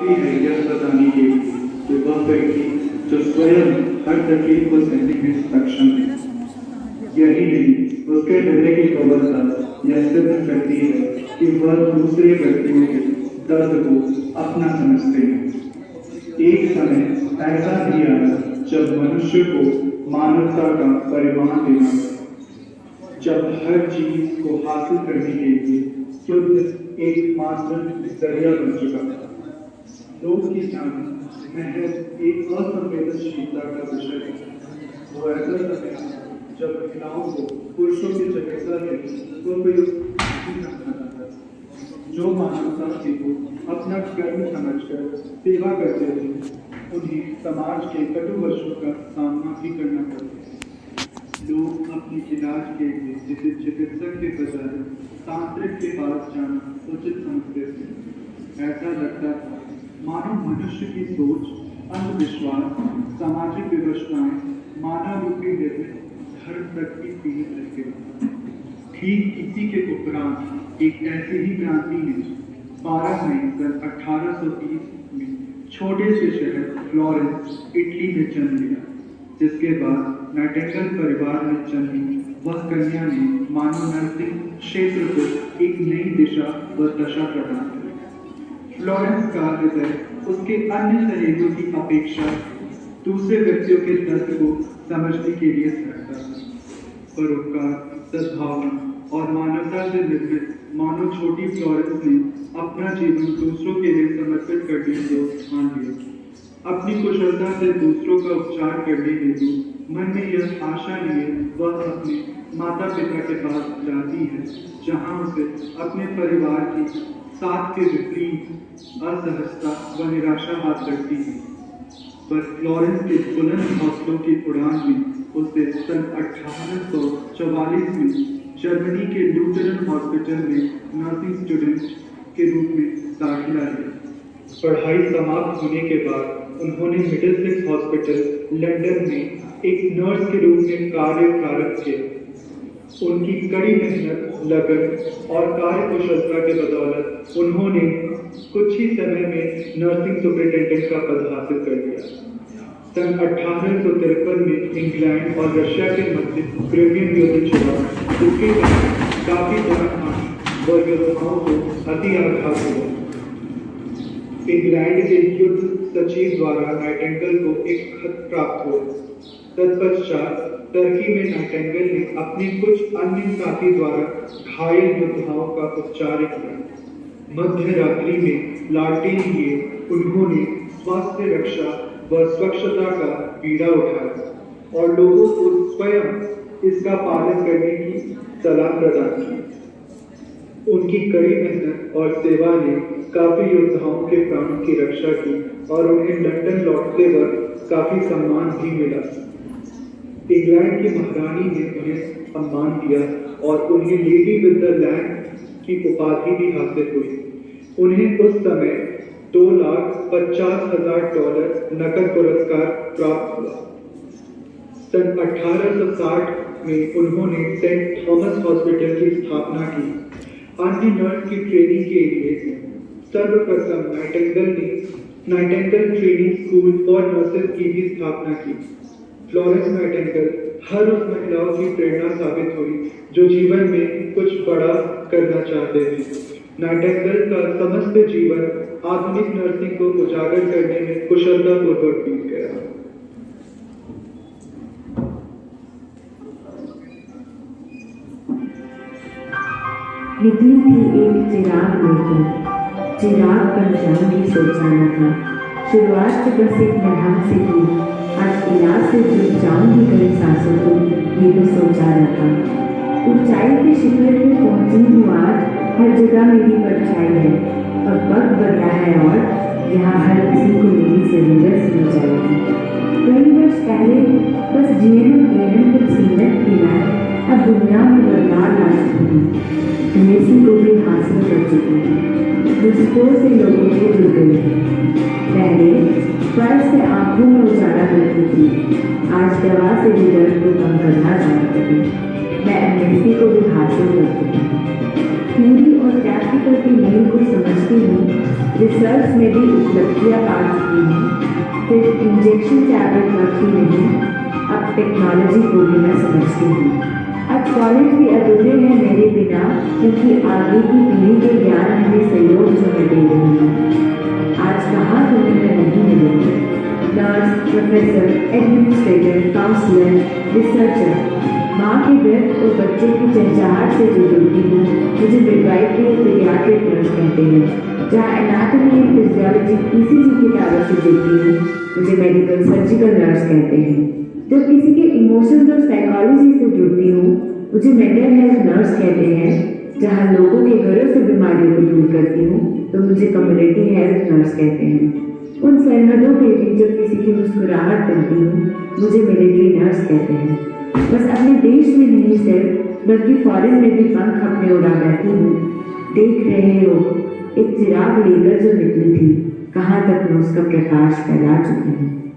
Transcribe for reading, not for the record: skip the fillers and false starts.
है यह बताने के लिए कि वह व्यक्ति जो स्वयं हर तकलीफ को सहने में सक्षम है, यही नहीं उसके हृदय की प्रबलता यह सिद्ध करती है कि वह दूसरे व्यक्तियों के दर्द को अपना समझते हैं। एक समय ऐसा भी आया जब मनुष्य को मानवता का परिमाण देना पड़ा, जब हर चीज को हासिल करने के लिए युद्ध एकमात्र जरिया बन चुका था। लोग की जान महज एक असंवेदनशीलता का विषय है। वो ऐसा समय जब महिलाओं को पुरुषों की चिकित्सा के उपयुक्त नहीं रखा जाता, जो मानवता के को अपना कर्म समझकर सेवा करते थे, उन्हें समाज के कटु वर्षों का सामना भी करना पड़ता है। लोग अपने इलाज के लिए किसी चिकित्सक के बजाय तांत्रिक के पास जाना उचित समझते थे। ऐसा लगता था मानो मनुष्य की सोच, अंधविश्वास, सामाजिक व्यवस्थाएं मानव रूपी निर्मित धर्म तक भी सीमित रह गई। ठीक इसी के उपरांत एक ऐसी ही क्रांति ने 12 मई सन 1830 में छोटे से शहर फ्लोरेंस, इटली में जन्म लिया, जिसके बाद नाइटिंगेल परिवार में जन्मी वह कन्या ने मानव नर्सिंग क्षेत्र को एक नई दिशा व दशा प्रदान की। फ्लोरेंस का हृदय उसके अन्य सहेलियों की अपेक्षा दूसरे व्यक्तियों के दर्द को समझने के लिए धड़कता था। परोपकार, सद्भावना और मानवता से निर्मित मानो छोटी फ्लोरेंस ने अपना जीवन दूसरों के लिए समर्पित करने को ठान लिया। अपनी कुशलता से दूसरों का उपचार करने हेतु मन में यह आशा लिए वह अपने माता पिता के पास जाती है, जहाँ उसे अपने परिवार की साथ के विपरीत असहजता व निराशा हाथ लगती है। पर फ्लोरेंस के बुलंद हौसलों की उड़ान में उसे सन 1844 में जर्मनी के लूथरन हॉस्पिटल में नर्सिंग स्टूडेंट के रूप में दाखिला लिया। पढ़ाई समाप्त होने के बाद उन्होंने मिडिलसेक्स हॉस्पिटल लंदन में एक नर्स के रूप में कार्य प्रारंभ किया। उनकी कड़ी मेहनत, लगन और कार्य कुशलता के बदौलत उन्होंने कुछ ही समय में नर्सिंग सुपरिटेंडेंट का पद हासिल कर लिया। सन 1853 में इंग्लैंड और रशिया के मध्य क्रिमियन युद्ध छिड़ा, जिसके कारण काफी जान व योद्धाओं को अति आघात हुआ। इंग्लैंड के युद्ध सचिव द्वारा नाइटिंगेल को एक खत प्राप्त हुआ। तत्पश्चात टर्की में नाइटिंगेल ने अपने कुछ अन्य साथी द्वारा घायल योद्धाओं का उपचार किया। मध्य रात्रि में लालटेन लिए उन्होंने स्वास्थ्य रक्षा व स्वच्छता का बीड़ा उठाया और लोगों को स्वयं इसका पालन करने की सलाह प्रदान की। उनकी कड़ी मेहनत और सेवा ने काफी योद्धाओं के प्राणों की रक्षा की और उन्हें लंदन लौटते वक्त काफी सम्मान भी मिला। इंग्लैंड की महारानी ने उन्हें सम्मान दिया और उन्हें लेडी विद द लैंड की उपाधि भी हासिल हुई। उन्हें उस समय $2,50,000 नकद पुरस्कार प्राप्त हुआ। सन 1860 में उन्होंने सेंट थॉमस हॉस्पिटल की स्थापना की। अन्य नर्स की ट्रेनिंग के लिए सर्वप्रथम Nightingale training school for nurses की भी स्थापना की। फ्लोरेंस नाइटिंगेल हर उस महिलाओं की प्रेरणा साबित हुई जो जीवन में कुछ बड़ा करना चाहते थे। नाइटिंगेल का समस्त जीवन आधुनिक नर्सिंग को उजागर करने में कुशलतापूर्वक बीत गया। निकली थी एक चिराग लेकर, चिराग पर जाऊंगी सोचा न था। शुरुआत तो बस एक मरहम से की, आज इलाज से जुट जाऊंगी कई सांसों को, ये तो सोचा न था। ऊंचाई के शिखर पे पहुंची हूँ आज, हर जगह मेरी परछाई है। अब वक्त बदला है और यहाँ हर किसी को मेरी जरूरत समझ आएगी। कई वर्ष पहले बस जीएनएम कुछ सीमित किया, अब दुनिया में बदलाव ला चुकी हूँ। मेसी को भी हासिल कर चुकी हूँ, मुझको से लोगों से जुड़ गई है। पहले स्पर्श से आंखों में उजाला करती थी, आज दवा से भी दर्द को कम करना जानती हूँ। मैं मेसी को भी हासिल करती हूँ। थ्योरी और प्रैक्टिकल की मेल को समझती हूँ, रिसर्च में भी उपलब्धियां पा चुकी हूँ। सिर्फ इंजेक्शन टैबलेट काफी नहीं, अब टेक्नोलॉजी को भी मैं समझती हूँ। आज कॉलेज भी अधूरे हैं मेरे बिना, क्योंकि आगे की पीढ़ी के ज्ञान हमें सहयोग जो मैं दे रही हूँ। आज कहाँ तुम्हें मैं नहीं मिलूंगी। Nurse, professor, administrator, counsellor, researcher, माँ के दर्द और बच्चे की चहचहाहट से जो जुड़ती हूँ, मुझे मिडवाइफरी और पीडियाट्रिक नर्स कहते हैं। जहाँ एनाटॉमी और फिजियोलॉजी ईसीजी की तारों से जुड़ती हूँ, मुझे मेडिकल सर्जिकल नर्स कहते हैं। जब किसी के इमोशंस और साइकोलॉजी से जुड़ती हूँ, मुझे मेंटल हेल्थ नर्स कहते हैं। जहाँ लोगों के घरों से बीमारियों को दूर करती हूँ, तो मुझे कम्युनिटी हेल्थ नर्स कहते हैं। उन सरहदों पे भी जब किसी की मुस्कुराहट बनती हूँ, मुझे मिलिट्री नर्स कहते हैं। बस अपने देश में नहीं सिर्फ, बल्कि फॉरेन में भी पंख अपने उड़ा बैठी हूँ। देख रहे हो, एक चिराग लेकर जो निकली थी, कहाँ तक मैं उसका प्रकाश फैला चुकी हूँ।